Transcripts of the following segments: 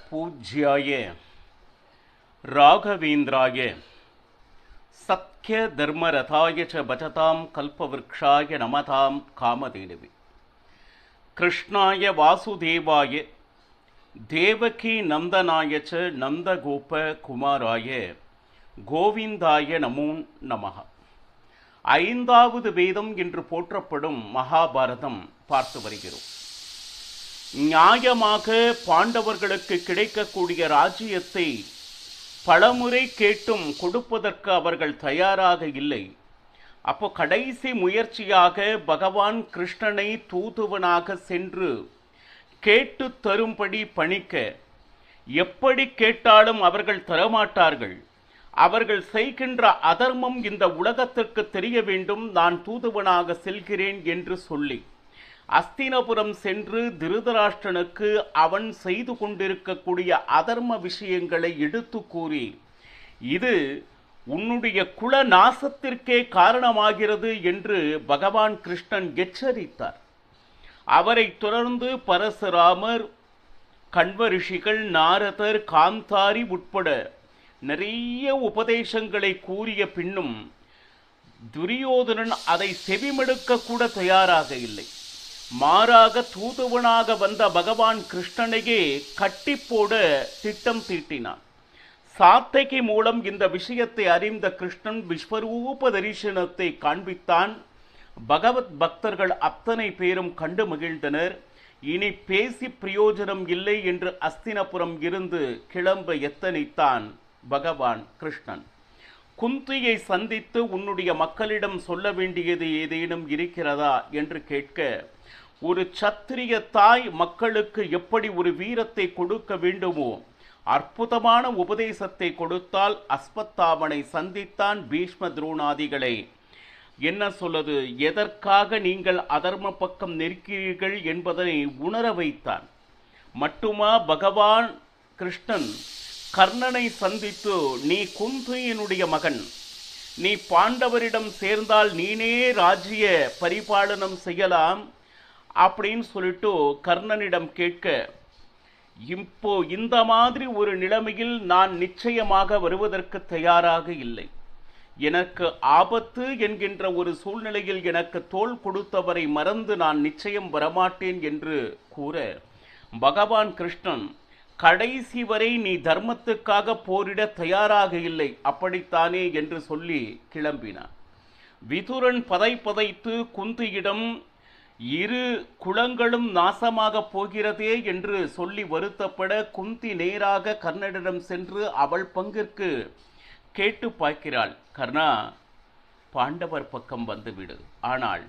पूज्याय राघवेन्द्राय सत्य धर्मरथाय च भजतां कल्पवृक्षाय नमतां कामधेनवे कृष्णाय वासुदेवाय देवकी नंदनाय च नंदगोप कुमाराय கோவிந்தாய நமோ நமஹ. ஐந்தாவது வேதம் என்று போற்றப்படும் மகாபாரதம் பார்த்து வருகிறோம். நியாயமாக பாண்டவர்களுக்கு கிடைக்கக்கூடிய ராஜ்யத்தை பலமுறை கேட்டும் கொடுப்பதற்கு அவர்கள் தயாராக இல்லை. அப்போ கடைசி முயற்சியாக பகவான் கிருஷ்ணனை தூதுவனாக சென்று கேட்டு தரும்படி பணிக்க, எப்படி கேட்டாலும் அவர்கள் தரமாட்டார்கள். அவர்கள் செய்கின்ற அதர்மம் இந்த உலகத்திற்கு தெரிய வேண்டும், நான் தூதுவனாக செல்கிறேன் என்று சொல்லி அஸ்தினபுரம் சென்று திருதராஷ்டிரனுக்கு அவன் செய்து கொண்டிருக்கக்கூடிய அதர்ம விஷயங்களை எடுத்து கூறி, இது உன்னுடைய குல நாசத்திற்கே காரணமாகிறது என்று பகவான் கிருஷ்ணன் எச்சரித்தார். அவரை தொடர்ந்து பரசுராமர், கண்வ ரிஷிகள், நாரதர், காந்தாரி உட்பட நிறைய உபதேசங்களை கூறிய பின்னும் துரியோதனன் அதை செவிமடுக்க கூட தயாராக இல்லை. மாறாக தூதுவனாக வந்த பகவான் கிருஷ்ணனையே கட்டி போட திட்டம் தீட்டினான். சாத்தகி மூலம் இந்த விஷயத்தை அறிந்த கிருஷ்ணன் விஸ்வரூப தரிசனத்தை காண்பித்தான். பகவத் பக்தர்கள் அத்தனை பேரும் கண்டு மகிழ்ந்தனர். இனி பேசி பிரயோஜனம் இல்லை என்று அஸ்தினபுரம் இருந்து கிளம்ப எத்தனித்தான் பகவான் கிருஷ்ணன். குந்தியை சந்தித்து உன்னுடைய மக்களிடம் சொல்ல வேண்டியது ஏதேனும் இருக்கிறதா என்று கேட்க, ஒரு சத்திரிய தாய் மக்களுக்கு எப்படி ஒரு வீரத்தை கொடுக்க வேண்டுமோ அற்புதமான உபதேசத்தை கொடுத்தால் அஸ்வத்தாமனை சந்தித்தான். பீஷ்ம துரோணாதிகளை என்ன சொல்வது, எதற்காக நீங்கள் அதர்ம பக்கம் நிற்கிறீர்கள் என்பதனை உணர வைத்தான். மட்டுமா பகவான் கிருஷ்ணன் கர்ணனை சந்தித்து, நீ குந்தியினுடைய மகன், நீ பாண்டவரிடம் சேர்ந்தால் நீனே ராஜ்ய பரிபாலனம் செய்யலாம் அப்படின்னு சொல்லிட்டு கர்ணனிடம் கேட்க, இப்போ இந்த மாதிரி ஒரு நிலைமையில் நான் நிச்சயமாக வருவதற்கு தயாராக இல்லை. எனக்கு ஆபத்து என்கின்ற ஒரு சூழ்நிலையில் எனக்கு தோள் கொடுத்தவரை மறந்து நான் நிச்சயம் வரமாட்டேன் என்று கூற, பகவான் கிருஷ்ணன் கடைசி வரை நீ தர்மத்துக்காக போரிட தயாராக இல்லை, அப்படித்தானே என்று சொல்லி கிளம்பினான். விதுரன் பதைத்து குந்தியிடம், இரு குலங்களும் நாசமாக போகிறதே என்று சொல்லி வருத்தப்பட, குந்தி நேராக கர்ணனிடம் சென்று அவள் பங்கிற்கு கேட்டு பார்க்கிறாள். கர்ணா, பாண்டவர் பக்கம் வந்துவிடு. ஆனால்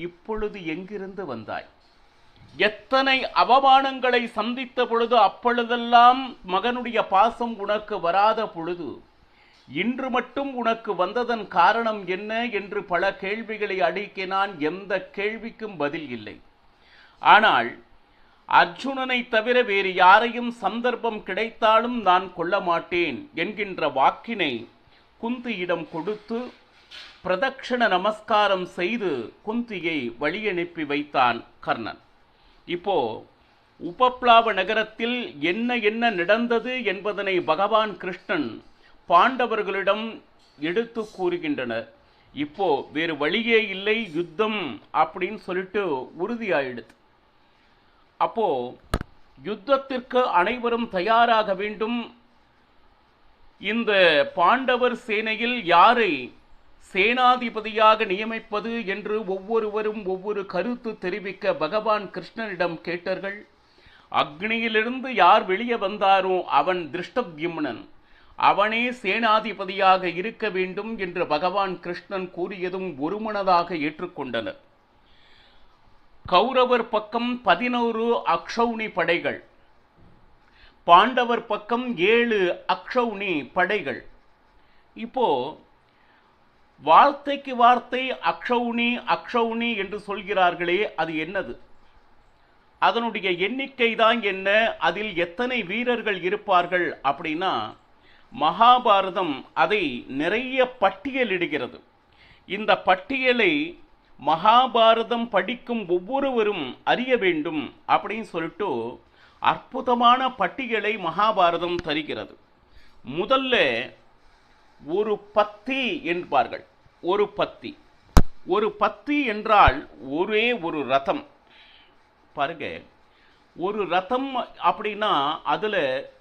இப்பொழுது எங்கிருந்து வந்தாய்? எத்தனை அவமானங்களை சந்தித்த பொழுது அப்பொழுதெல்லாம் மகனுடைய பாசம் உனக்கு வராத பொழுது இன்று மட்டும் உனக்கு வந்ததன் காரணம் என்ன என்று பல கேள்விகளை அடுக்கினான். எந்த கேள்விக்கும் பதில் இல்லை. ஆனால் அர்ஜுனனை தவிர வேறு யாரையும் சந்தர்ப்பம் கிடைத்தாலும் நான் கொல்ல மாட்டேன் என்கின்ற வாக்கினை குந்தியிடம் கொடுத்து பிரதட்சண நமஸ்காரம் செய்து குந்தியை வழியனுப்பி வைத்தான் கர்ணன். இப்போ உபப்ளாவ நகரத்தில் என்ன நடந்தது என்பதனை பகவான் கிருஷ்ணன் பாண்டவர்களிடம் எடுத்து கூறுகின்றனர். இப்போ வேறு வழியே இல்லை, யுத்தம் அப்படின்னு சொல்லிட்டு உறுதியாயிடுது. அப்போ யுத்தத்திற்கு அனைவரும் தயாராக வேண்டும். இந்த பாண்டவர் சேனையில் யாரை சேனாதிபதியாக நியமிப்பது என்று ஒவ்வொருவரும் ஒவ்வொரு கருத்து தெரிவிக்க பகவான் கிருஷ்ணனிடம் கேட்டார்கள். அக்னியிலிருந்து யார் வெளியே வந்தாரோ அவன் திருஷ்டத்யும்னன், அவனே சேனாதிபதியாக இருக்க வேண்டும் என்று பகவான் கிருஷ்ணன் கூறியதும் ஒருமனதாக ஏற்றுக்கொண்டனர். கௌரவர் பக்கம் 11 அக்ஷௌணி படைகள், பாண்டவர் பக்கம் 7 அக்ஷௌணி படைகள். இப்போ வார்த்தைக்கு வார்த்தை அக்ஷௌணி என்று சொல்கிறார்களே, அது என்னது? அதனுடைய எண்ணிக்கை தான் என்ன? அதில் எத்தனை வீரர்கள் இருப்பார்கள் அப்படின்னா, மகாபாரதம் அதை நிறைய பட்டியலிடுகிறது. இந்த பட்டியலை மகாபாரதம் படிக்கும் ஒவ்வொருவரும் அறிய வேண்டும் அப்படின்னு சொல்லிட்டு அற்புதமான பட்டியலை மகாபாரதம் தருகிறது. முதல்ல ஒரு பத்தி என்பார்கள். ஒரு பத்தி என்றால் ஒரே ஒரு ரதம். பாருங்க, ஒரு ரதம் அப்படின்னா அதுல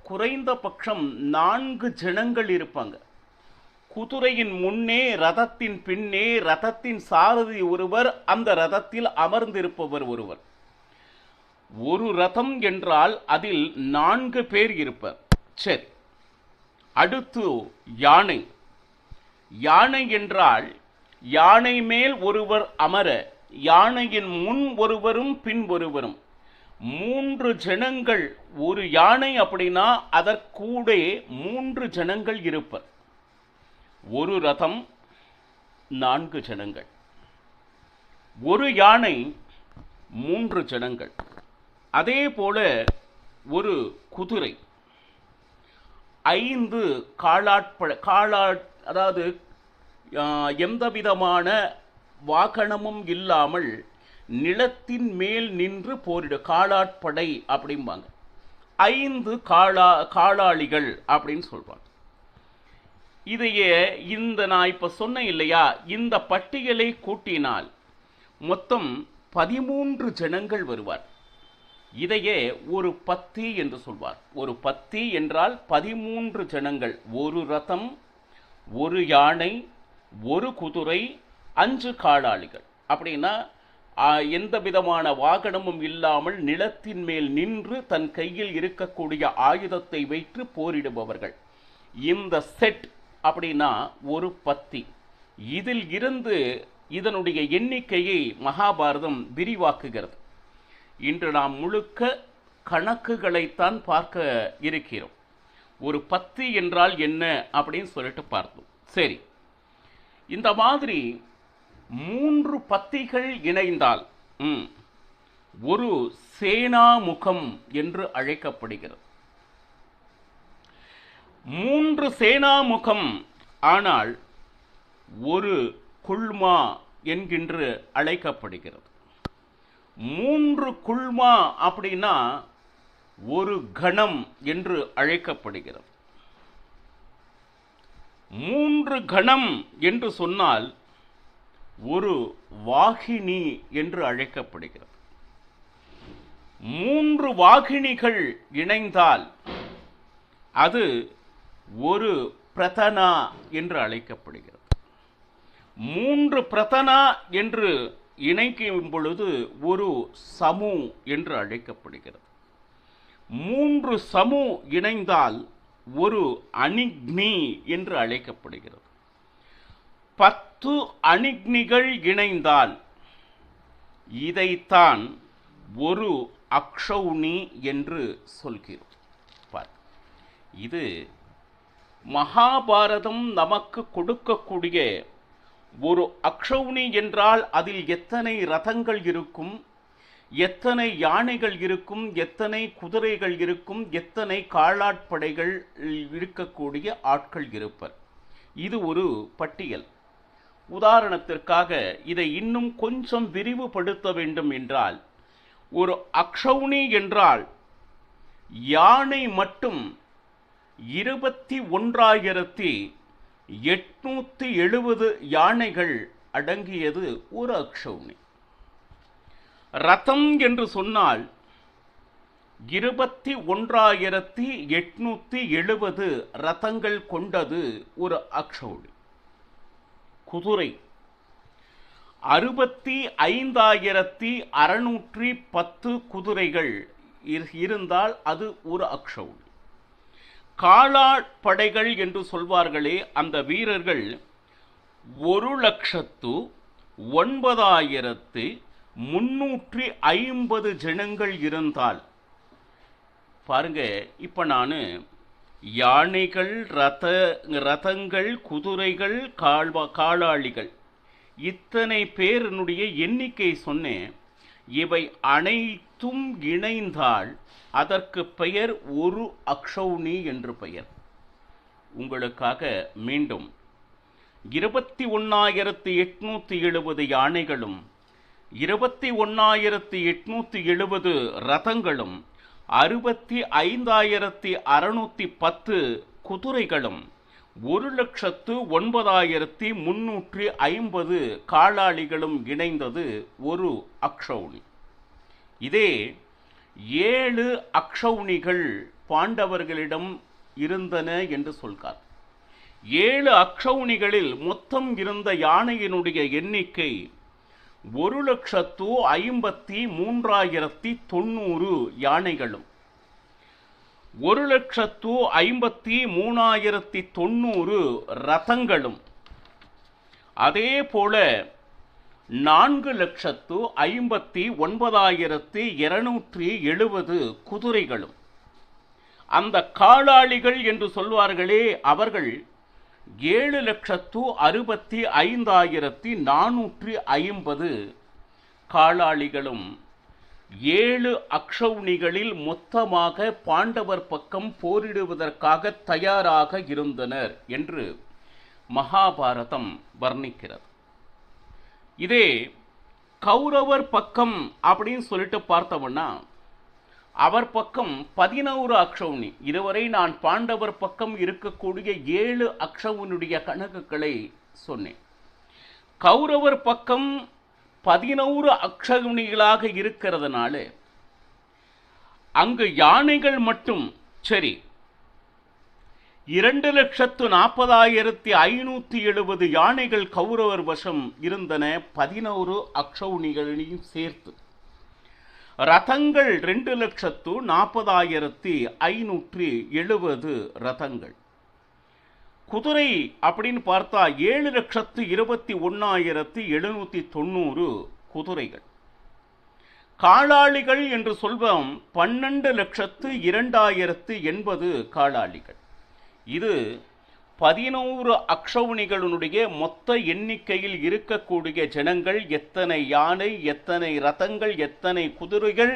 குறைந்தபட்சம் 4 ஜனங்கள் இருப்பாங்க. குதிரையின் முன்னே, ரதத்தின் பின்னே, ரதத்தின் சாரதி ஒருவர், அந்த ரதத்தில் அமர்ந்திருப்பவர் ஒருவர். ஒரு ரதம் என்றால் அதில் 4 பேர் இருப்பர். சரி, அடுத்து யானை. யானை என்றால் யானை மேல் ஒருவர் அமர, யானையின் முன் ஒருவரும் பின் ஒருவரும், 3 ஜனங்கள். ஒரு யானை அப்படின்னா அதற்கூட 3 ஜனங்கள் இருப்பர். ஒரு ரதம் 4 ஜனங்கள், ஒரு யானை 3 ஜனங்கள். அதே போல ஒரு குதிரை 5 அதாவது எந்த விதமான வாகனமும் இல்லாமல் நிலத்தின் மேல் நின்று போரிடு காலாட்படை அப்படிம்பாங்க. 5 காலாளிகள் அப்படின்னு சொல்றாங்க. இதையே நான் இப்ப சொன்னேன் இல்லையா, இந்த பட்டியலை கூட்டினால் மொத்தம் 13 ஜனங்கள் வருவார். இதையே ஒரு பத்தி என்று சொல்வார். ஒரு பத்தி என்றால் 13 ஜனங்கள். ஒரு ரதம், ஒரு யானை, ஒரு குதிரை, 5 காலாளிகள். அப்படின்னா எந்த விதமான வாகனமும் இல்லாமல் நிலத்தின் மேல் நின்று தன் கையில் இருக்கக்கூடிய ஆயுதத்தை வைத்து போரிடுபவர்கள். இந்த செட் அப்படின்னா ஒரு பத்தி. இதில் இருந்து இதனுடைய எண்ணிக்கையை மகாபாரதம் விரிவாக்குகிறது. இன்று நாம் முழுக்க கணக்குகளைத்தான் பார்க்க இருக்கிறோம். ஒரு பத்தி என்றால் என்ன அப்படின்னு சொல்லிட்டு பார்த்தோம். சரி, இந்த மாதிரி 3 பத்திகள் இணைந்தால் ஒரு சேனாமுகம் என்று அழைக்கப்படுகிறது. 3 சேனாமுகம் ஆனால் ஒரு குல்மா என்கின்ற அழைக்கப்படுகிறது. 3 குல்மா அப்படின்னா ஒரு கணம் என்று அழைக்கப்படுகிறது. 3 கணம் என்று சொன்னால் ஒரு வாகினி என்று அழைக்கப்படுகிறது. 3 வாகினிகள் இணைந்தால் அது ஒரு பிரதனா என்று அழைக்கப்படுகிறது. 3 பிரதனா என்று இணைக்கும் பொழுது ஒரு சமு என்று அழைக்கப்படுகிறது. 3 சமு இணைந்தால் ஒரு அணிக்னி என்று அழைக்கப்படுகிறது. 10 அணிக்னிகள் இணைந்தால் இதைத்தான் ஒரு அக்ஷௌனி என்று சொல்கிறோம். இது மகாபாரதம் நமக்கு கொடுக்கக்கூடிய ஒரு அக்ஷௌனி என்றால் அதில் எத்தனை ரதங்கள் இருக்கும், எத்தனை யானைகள் இருக்கும், எத்தனை குதிரைகள் இருக்கும், எத்தனை காலாட்படைகள் இருக்கக்கூடிய ஆட்கள் இருப்பர். இது ஒரு பட்டியல். உதாரணத்திற்காக இதை இன்னும் கொஞ்சம் விரிவுபடுத்த வேண்டும் என்றால், ஒரு அக்ஷௌனி என்றால் யானை மட்டும் 21,870 யானைகள் அடங்கியது ஒரு அக்ஷௌனி. ரதம் என்று சொன்னால் 21,870 ரதங்கள் கொண்டது ஒரு அக்ஷௌனி. குதிரை 65,610 குதிரைகள் இருந்தால் அது ஒரு அக்ஷௌனி. காலாட்படைகள் என்று சொல்வார்களே, அந்த வீரர்கள் 1,09,350 ஜனங்கள் இருந்தால் பாருங்க. இப்ப நான் யானைகள், ரதங்கள், குதிரைகள், காலாளிகள் இத்தனை பேருடைய எண்ணிக்கை சொன்னேன். இவை அனைத்தும் இணைந்தால் அதற்கு பெயர் ஒரு அக்ஷௌனி என்று பெயர். உங்களுக்காக மீண்டும் 21,870 யானைகளும் 21,870 ரதங்களும் 65,610 குதிரைகளும் 1,09,350 காலாளிகளும் இணைந்தது ஒரு அக்ஷௌணி. இதே 7 அக்ஷௌணிகள் பாண்டவர்களிடம் இருந்தன என்று சொல்கிறார். 7 அக்ஷௌணிகளில் மொத்தம் இருந்த யானையினுடைய எண்ணிக்கை 1,53,90 யானைகளும் 1,53,90 ரதங்களும் அதே போல 4,59,270 குதிரைகளும். அந்த காலாளிகள் என்று சொல்வார்களே, அவர்கள் 7,65,450 காலாளிகளும் 7 அக்ஷௌணிகளில் மொத்தமாக பாண்டவர் பக்கம் போரிடுவதற்காக தயாராக இருந்தனர் என்று மகாபாரதம் வர்ணிக்கிறது. இதே கௌரவர் பக்கம் அப்படின்னு சொல்லிட்டு பார்த்தோம்னா, அவர் பக்கம் 11 அக்ஷௌணி. இதுவரை நான் பாண்டவர் பக்கம் இருக்கக்கூடிய 7 அக்ஷௌனுடைய கணக்குகளை சொன்னேன். கௌரவர் பக்கம் 11 அக்ஷௌணிகளாக இருக்கிறதுனால அங்கு யானைகள் மட்டும் சரி 2,40,570 யானைகள் கௌரவர் வசம் இருந்தன, 11 அக்ஷௌணிகளையும் சேர்த்து. ரதங்கள் 2,40,570 ரதங்கள். குதிரை அப்படின்னு பார்த்தா 7,21,790 குதிரைகள். காலாளிகள் என்று சொல்வோம் 12,02,080 காலாளிகள். இது 11 அக்ஷௌணிகளுடைய மொத்த எண்ணிக்கையில் இருக்கக்கூடிய ஜனங்கள். எத்தனை யானை, எத்தனை ரதங்கள், எத்தனை குதிரைகள்,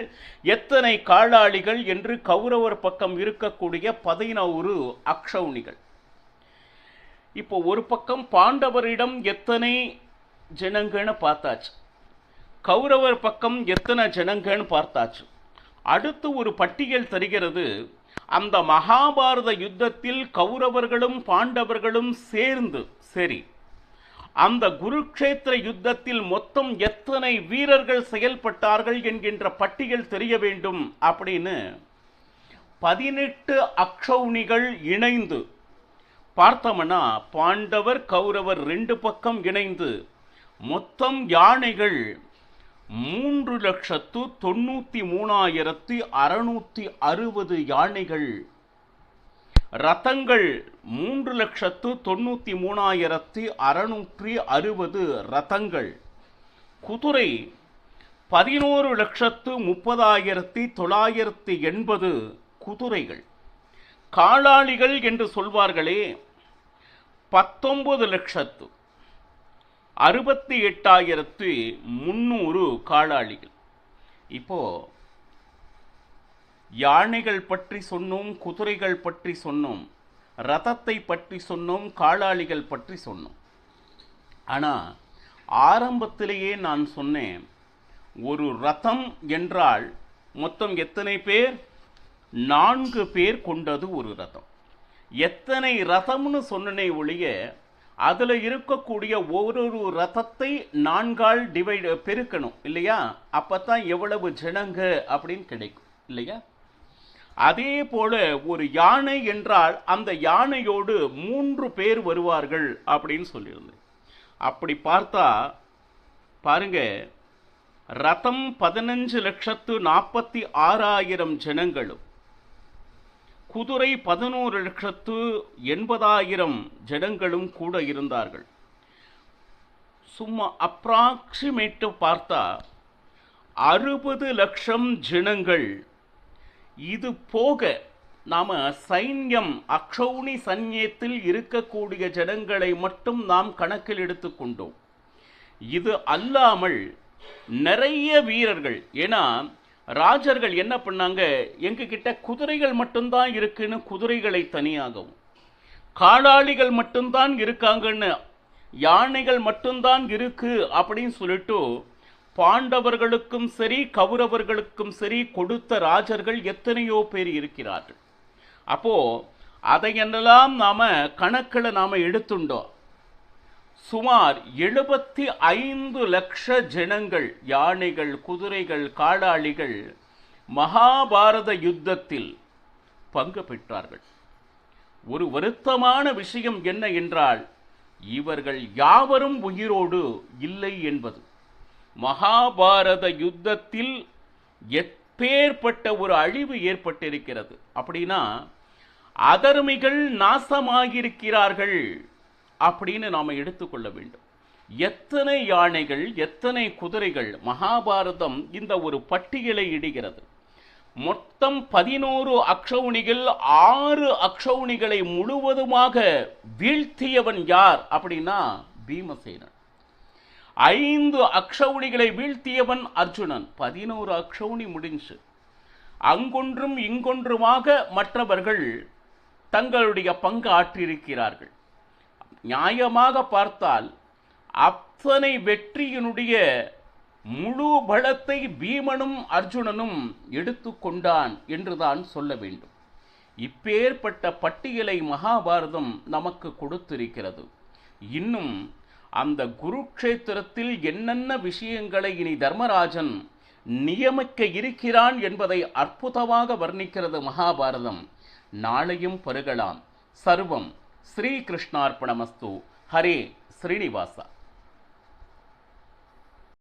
எத்தனை காலாளிகள் என்று கௌரவர் பக்கம் இருக்கக்கூடிய 11 அக்ஷௌணிகள். இப்போ ஒரு பக்கம் பாண்டவரிடம் எத்தனை ஜனங்கன்னு பார்த்தாச்சு, கௌரவர் பக்கம் எத்தனை ஜனங்கன்னு பார்த்தாச்சு. அடுத்து ஒரு பட்டியல் தருகிறது. அந்த மகாபாரத யுத்தத்தில் கௌரவர்களும் பாண்டவர்களும் சேர்ந்து சரி, அந்த குருக்ஷேத்திர யுத்தத்தில் மொத்தம் எத்தனை வீரர்கள் செயல்பட்டார்கள் என்கின்ற பட்டியல் தெரிய வேண்டும் அப்படின்னு 18 அக்ஷௌணிகள் இணைந்து பார்த்தோம்னா, பாண்டவர் கௌரவர் 2 பக்கம் இணைந்து மொத்தம் யானைகள் 3,93,660 யானைகள், ரதங்கள் 3,93,660 ரதங்கள், குதிரை 11,30,980 குதிரைகள், காலாளிகள் என்று சொல்வார்களே 19,68,300 காலாளிகள். இப்போ யானைகள் பற்றி சொன்னோம், குதிரைகள் பற்றி சொன்னோம், ரதத்தை பற்றி சொன்னோம், காலாளிகள் பற்றி சொன்னோம். ஆனால் ஆரம்பத்திலேயே நான் சொன்னேன், ஒரு ரதம் என்றால் மொத்தம் எத்தனை பேர்? 4 பேர் கொண்டது ஒரு ரதம். எத்தனை ரதம்னு சொன்னனே ஒழிய அதில் இருக்கக்கூடிய ஒரு ரதத்தை 4ஆல் பெருக்கணும் இல்லையா? அப்பதான் எவ்வளவு ஜனங்க அப்படின்னு கிடைக்கும் இல்லையா? அதே போல ஒரு யானை என்றால் அந்த யானையோடு 3 பேர் வருவார்கள் அப்படின்னு சொல்லியிருந்தேன். அப்படி பார்த்தா பாருங்க, ரதம் 15,46,000 ஜனங்களும், குதிரை 11,80,000 ஜனங்களும் கூட இருந்தார்கள். சும்மா அப்ராக்சிமேட்டு பார்த்தா 60 லட்சம் ஜனங்கள். இது போக நாம சைன்யம் அக்ஷௌணி சைன்யத்தில் இருக்கக்கூடிய ஜனங்களை மட்டும் நாம் கணக்கில் எடுத்துக்கொண்டோம். இது அல்லாமல் நிறைய வீரர்கள். ஏன்னா ராஜர்கள் என்ன பண்ணாங்க, எங்ககிட்ட குதிரைகள் மட்டும்தான் இருக்குன்னு குதிரைகளை தனியாகவும், காலாளிகள் மட்டும்தான் இருக்காங்கன்னு யானைகள் மட்டும்தான் இருக்கு அப்படின்னு சொல்லிட்டு பாண்டவர்களுக்கும் சரி கௌரவர்களுக்கும் சரி கொடுத்த ராஜர்கள் எத்தனையோ பேர் இருக்கிறார்கள். அப்போ அதையெல்லாம் கணக்கில் நாம எடுத்துட்டோம். சுமார் 75 லட்ச ஜனங்கள், யானைகள், குதிரைகள், காலாளிகள் மகாபாரத யுத்தத்தில் பங்கு பெற்றார்கள். ஒரு வருத்தமான விஷயம் என்ன என்றால், இவர்கள் யாவரும் உயிரோடு இல்லை என்பது. மகாபாரத யுத்தத்தில் எப்பேற்பட்ட ஒரு அழிவு ஏற்பட்டிருக்கிறது அப்படின்னா, அதர்மிகள் நாசமாகியிருக்கிறார்கள் அப்படின்னு நாம எடுத்துக்கொள்ள வேண்டும். எத்தனை யானைகள், எத்தனை குதிரைகள்! மகாபாரதம் இந்த ஒரு பட்டியலை இடுகிறது. மொத்தம் 11 அக்ஷௌணிகள். 6 அக்ஷௌணிகளை முழுவதுமாக வீழ்த்தியவன் யார் அப்படின்னா பீமசேனன். 5 அக்ஷௌணிகளை வீழ்த்தியவன் அர்ஜுனன். 11 அக்ஷௌணி முடிஞ்சு. அங்கொன்றும் இங்கொன்றுமாக மற்றவர்கள் தங்களுடைய பங்கு ஆற்றியிருக்கிறார்கள். நியாயமாக பார்த்தால் அத்தனை வெற்றியினுடைய முழு பலத்தை பீமனும் அர்ஜுனனும் எடுத்துக்கொண்டான் என்றுதான் சொல்ல வேண்டும். இப்பேற்பட்ட பட்டியலை மகாபாரதம் நமக்கு கொடுத்திருக்கிறது. இன்னும் அந்த குருக்ஷேத்திரத்தில் என்னென்ன விஷயங்களை இனி தர்மராஜன் நியமிக்க இருக்கிறான் என்பதை அற்புதமாக வர்ணிக்கிறது மகாபாரதம். நாளையும் பருகலாம். சர்வம் ஸ்ரீகிருஷ்ணார்ப்பணமஸ்து. ஹரே ஸ்ரீனிவாசா.